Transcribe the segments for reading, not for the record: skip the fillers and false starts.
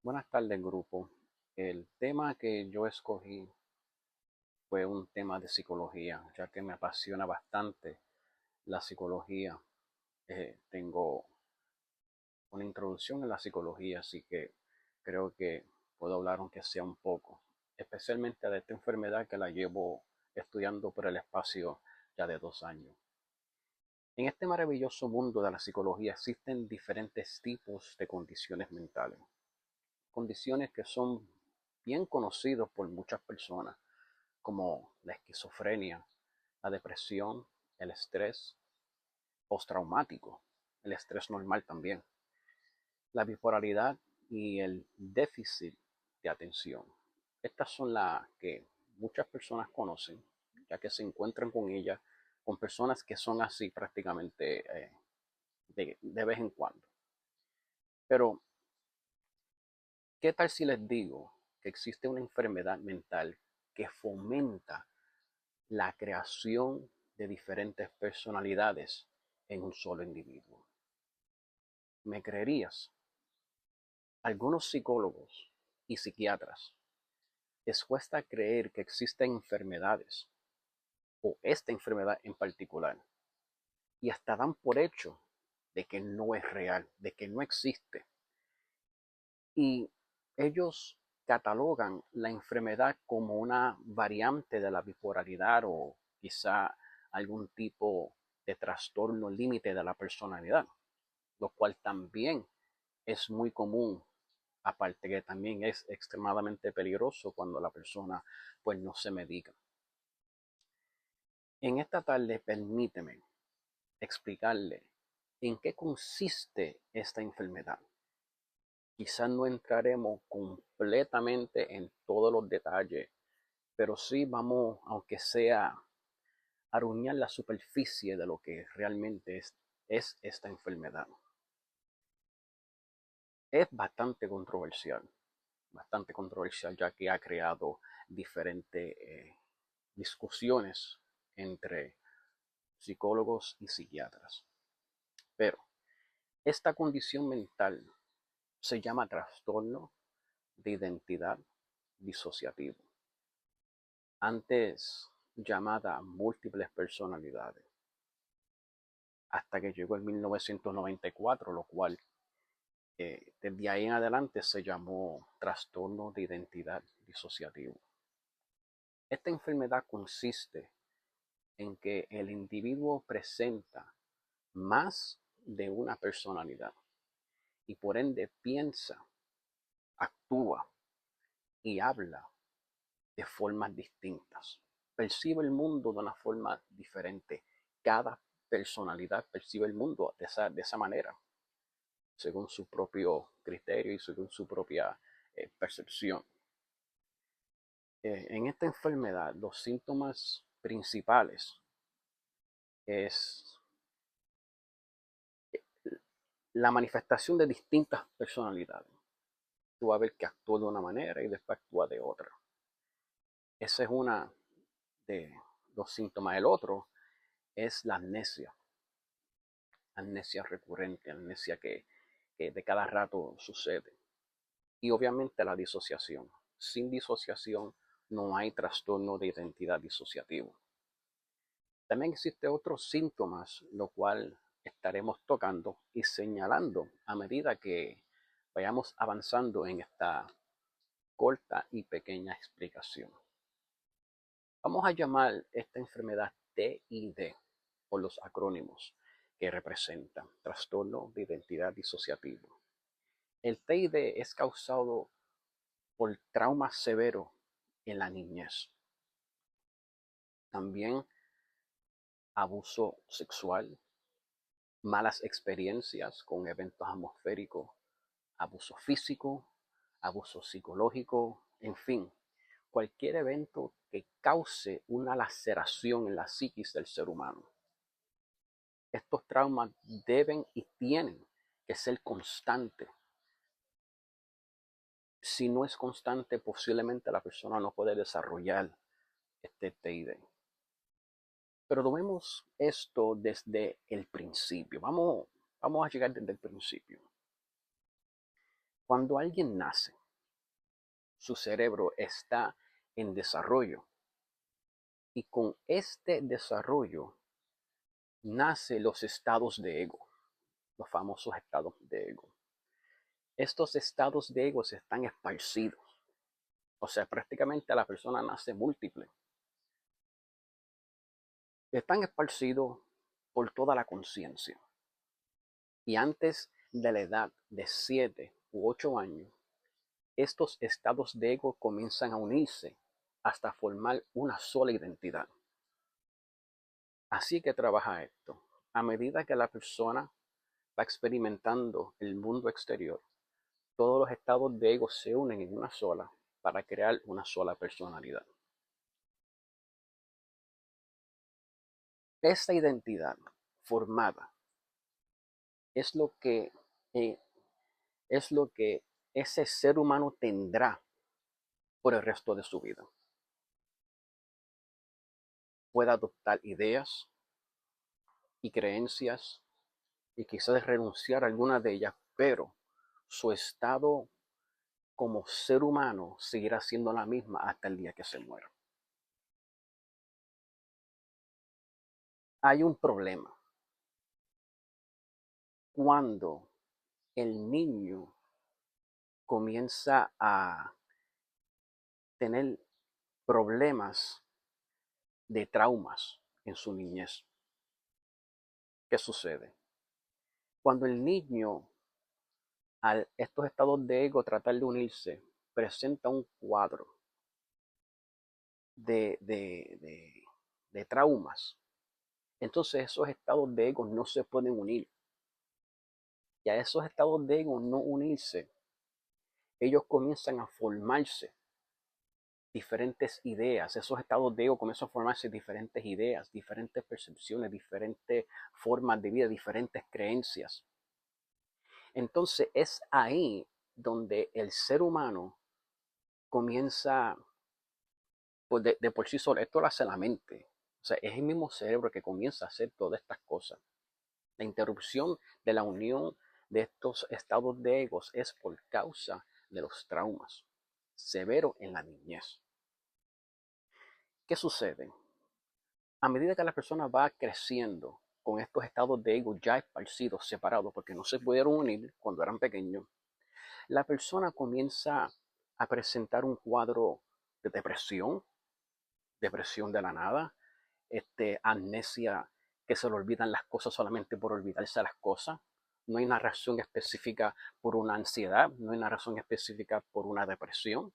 Buenas tardes, grupo. El tema que yo escogí fue un tema de psicología, ya que me apasiona bastante la psicología. Tengo una introducción en la psicología, así que creo que puedo hablar aunque sea un poco, especialmente de esta enfermedad que la llevo estudiando por el espacio ya de 2 años. En este maravilloso mundo de la psicología existen diferentes tipos de condiciones mentales, condiciones que son bien conocidos por muchas personas, como la esquizofrenia, la depresión, el estrés postraumático, el estrés normal también, la bipolaridad y el déficit de atención. Estas son las que muchas personas conocen, ya que se encuentran con ellas, con personas que son así prácticamente de vez en cuando. Pero, ¿qué tal si les digo que existe una enfermedad mental que fomenta la creación de diferentes personalidades en un solo individuo? ¿Me creerías? Algunos psicólogos y psiquiatras les cuesta creer que existen enfermedades o esta enfermedad en particular y hasta dan por hecho de que no es real, de que no existe. Y ellos catalogan la enfermedad como una variante de la bipolaridad o quizá algún tipo de trastorno límite de la personalidad, lo cual también es muy común, aparte que también es extremadamente peligroso cuando la persona pues no se medica. En esta tarde permíteme explicarle en qué consiste esta enfermedad. Quizás no entraremos completamente en todos los detalles, pero sí vamos, aunque sea, a aruñar la superficie de lo que realmente es esta enfermedad. Es bastante controversial ya que ha creado diferentes discusiones entre psicólogos y psiquiatras. Pero esta condición mental se llama trastorno de identidad disociativo, antes llamada múltiples personalidades, hasta que llegó en 1994, lo cual desde ahí en adelante se llamó trastorno de identidad disociativo. Esta enfermedad consiste en que el individuo presenta más de una personalidad y por ende piensa, actúa y habla de formas distintas. Percibe el mundo de una forma diferente. Cada personalidad percibe el mundo de esa manera, según su propio criterio y según su propia percepción. En esta enfermedad, los síntomas principales es la manifestación de distintas personalidades. Tú vas a ver que actúa de una manera y después actúa de otra. Ese es una de los síntomas. El otro es la amnesia recurrente, amnesia que de cada rato sucede. Y obviamente la disociación. Sin disociación no hay trastorno de identidad disociativo. También existen otros síntomas, lo cual estaremos tocando y señalando a medida que vayamos avanzando en esta corta y pequeña explicación. Vamos a llamar esta enfermedad TID por los acrónimos que representan trastorno de identidad disociativo. El TID es causado por trauma severo en la niñez. También abuso sexual, malas experiencias con eventos atmosféricos, abuso físico, abuso psicológico, en fin, cualquier evento que cause una laceración en la psiquis del ser humano. Estos traumas deben y tienen que ser constantes. Si no es constante, posiblemente la persona no puede desarrollar este TID. Pero tomemos esto desde el principio. Vamos a llegar desde el principio. Cuando alguien nace, su cerebro está en desarrollo y con este desarrollo nace los estados de ego, los famosos estados de ego. Estos estados de ego están esparcidos, o sea, prácticamente la persona nace múltiple. Están esparcidos por toda la conciencia. Y antes de la edad de 7 u 8 años, estos estados de ego comienzan a unirse hasta formar una sola identidad. Así que trabaja esto. A medida que la persona va experimentando el mundo exterior, todos los estados de ego se unen en una sola para crear una sola personalidad. Esta identidad formada es lo que, eh, es lo que ese ser humano tendrá por el resto de su vida. Puede adoptar ideas y creencias y quizás renunciar a alguna de ellas, pero su estado como ser humano seguirá siendo la misma hasta el día que se muera. Hay un problema cuando el niño comienza a tener problemas de traumas en su niñez. ¿Qué sucede? Cuando el niño, a estos estados de ego tratar de unirse, presenta un cuadro de, de, de, de traumas, entonces esos estados de ego no se pueden unir. Y a esos estados de ego no unirse, ellos comienzan a formarse diferentes ideas. Esos estados de ego comienzan a formarse diferentes ideas, diferentes percepciones, diferentes formas de vida, diferentes creencias. Entonces es ahí donde el ser humano comienza, pues de por sí solo, esto lo hace la mente. O sea, es el mismo cerebro que comienza a hacer todas estas cosas. La interrupción de la unión de estos estados de egos es por causa de los traumas severos en la niñez. ¿Qué sucede? A medida que la persona va creciendo con estos estados de ego ya esparcidos, separados, porque no se pudieron unir cuando eran pequeños, la persona comienza a presentar un cuadro de depresión, depresión de la nada, amnesia, que se le olvidan las cosas solamente por olvidarse las cosas. No hay una razón específica por una ansiedad, no hay una razón específica por una depresión.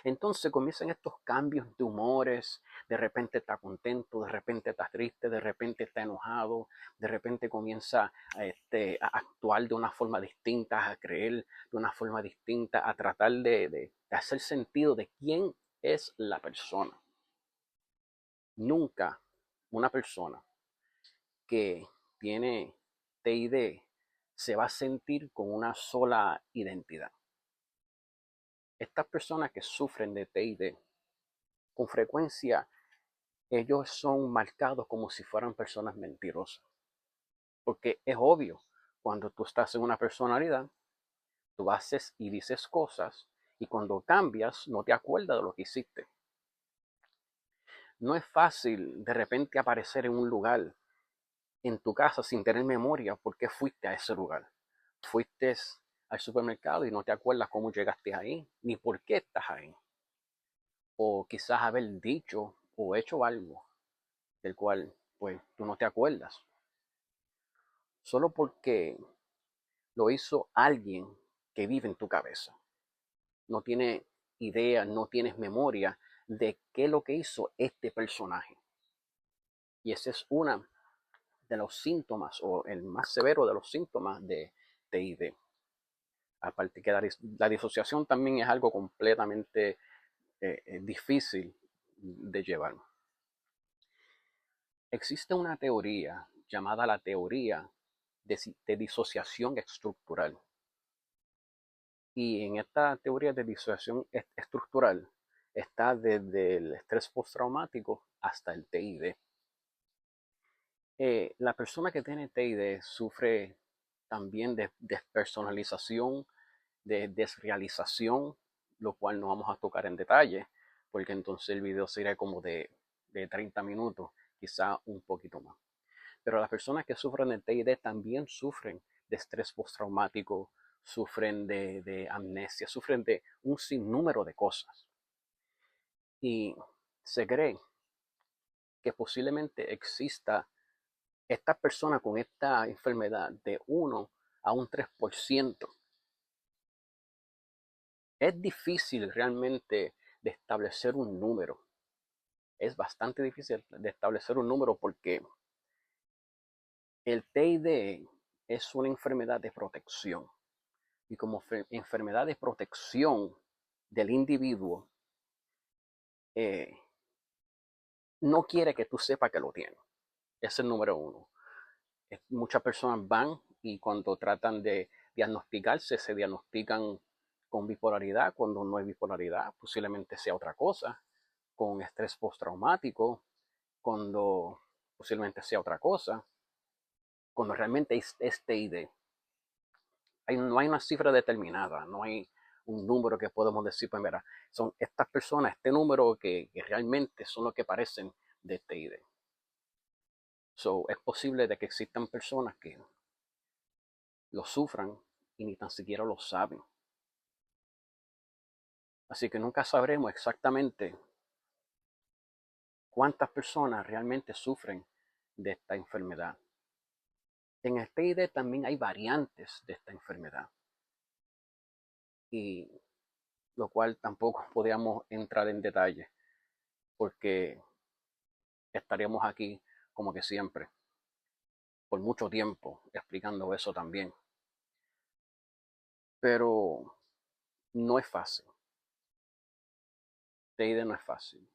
Entonces comienzan estos cambios de humores, de repente está contento, de repente está triste, de repente está enojado, de repente comienza a actuar de una forma distinta, a creer de una forma distinta, a tratar de hacer sentido de quién es la persona. Nunca una persona que tiene TID se va a sentir con una sola identidad. Estas personas que sufren de TID, con frecuencia ellos son marcados como si fueran personas mentirosas. Porque es obvio, cuando tú estás en una personalidad, tú haces y dices cosas y cuando cambias no te acuerdas de lo que hiciste. No es fácil de repente aparecer en un lugar en tu casa sin tener memoria por qué fuiste a ese lugar. Fuiste al supermercado y no te acuerdas cómo llegaste ahí, ni por qué estás ahí. O quizás haber dicho o hecho algo del cual pues tú no te acuerdas. Solo porque lo hizo alguien que vive en tu cabeza. No tiene idea, no tienes memoria de qué es lo que hizo este personaje. Y ese es uno de los síntomas o el más severo de los síntomas de TID. Aparte que la disociación también es algo completamente difícil de llevar. Existe una teoría llamada la teoría de disociación estructural. Y en esta teoría de disociación estructural está desde el estrés postraumático hasta el TID. La persona que tiene TID sufre también de despersonalización de desrealización, lo cual no vamos a tocar en detalle, porque entonces el video sería como de 30 minutos, quizá un poquito más. Pero las personas que sufren de TID también sufren de estrés postraumático, sufren de amnesia, sufren de un sinnúmero de cosas. Y se cree que posiblemente exista esta persona con esta enfermedad de 1 a un 3%. Es difícil realmente de establecer un número. Es bastante difícil de establecer un número porque el TID es una enfermedad de protección. Y como enfermedad de protección del individuo, eh, no quiere que tú sepas que lo tiene. Es el número 1. Muchas personas van y cuando tratan de diagnosticarse, se diagnostican con bipolaridad, cuando no es bipolaridad, posiblemente sea otra cosa, con estrés postraumático, cuando posiblemente sea otra cosa, cuando realmente es TID. No hay una cifra determinada, no hay un número que podemos decir, pues mira, son estas personas, este número que realmente son los que parecen de TID. So, es posible de que existan personas que lo sufran y ni tan siquiera lo saben. Así que nunca sabremos exactamente cuántas personas realmente sufren de esta enfermedad. En el TID también hay variantes de esta enfermedad, y lo cual tampoco podríamos entrar en detalle porque estaríamos aquí como que siempre, por mucho tiempo, explicando eso también. Pero no es fácil. TID no es fácil.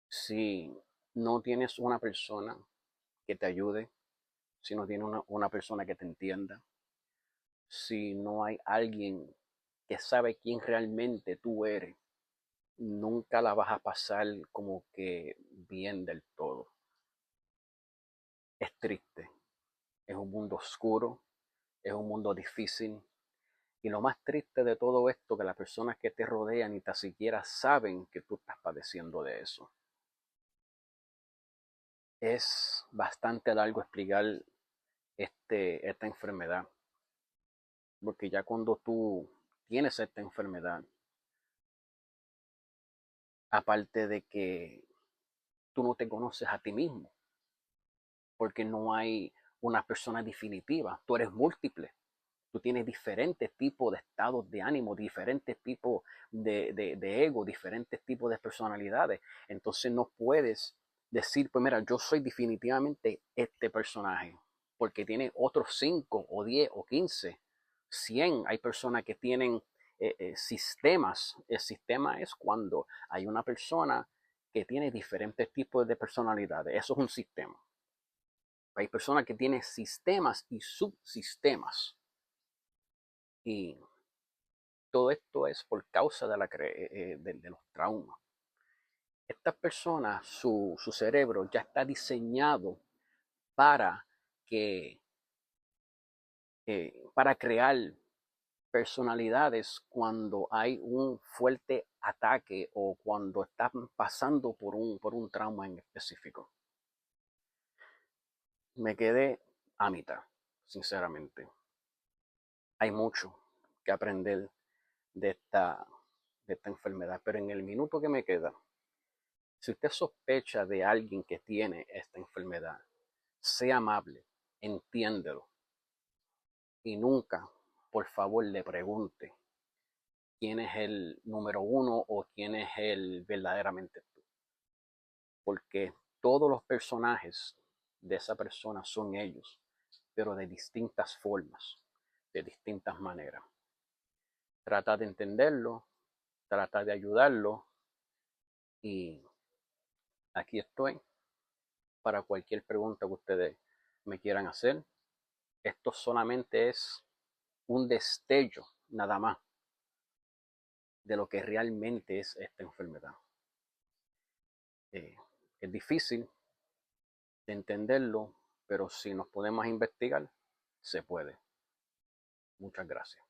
Si no tienes una persona que te ayude, si no tienes una persona que te entienda, si no hay alguien que sabe quién realmente tú eres, nunca la vas a pasar como que bien del todo. Es triste, es un mundo oscuro, es un mundo difícil. Y lo más triste de todo esto, que las personas que te rodean ni tan siquiera saben que tú estás padeciendo de eso. Es bastante largo explicar esta enfermedad, porque ya cuando tú tienes esta enfermedad, aparte de que tú no te conoces a ti mismo, porque no hay una persona definitiva, tú eres múltiple. Tú tienes diferentes tipos de estados de ánimo, diferentes tipos de ego, diferentes tipos de personalidades. Entonces no puedes decir, pues mira, yo soy definitivamente este personaje, porque tiene otros 5 o 10 o 15, 100. Hay personas que tienen sistemas. El sistema es cuando hay una persona que tiene diferentes tipos de personalidades. Eso es un sistema. Hay personas que tienen sistemas y subsistemas. Y todo esto es por causa de los traumas. Estas personas, su cerebro ya está diseñado para que para crear personalidades cuando hay un fuerte ataque o cuando están pasando por un trauma en específico. Me quedé a mitad, sinceramente. Hay mucho que aprender de esta enfermedad, pero en el minuto que me queda, si usted sospecha de alguien que tiene esta enfermedad, sea amable, entiéndelo y nunca, por favor, le pregunte quién es el número 1 o quién es el verdaderamente tú. Porque todos los personajes de esa persona son ellos, pero de distintas formas, de distintas maneras. Trata de entenderlo, trata de ayudarlo y aquí estoy para cualquier pregunta que ustedes me quieran hacer. Esto solamente es un destello nada más de lo que realmente es esta enfermedad. Es difícil de entenderlo, pero si nos podemos investigar, se puede. Muchas gracias.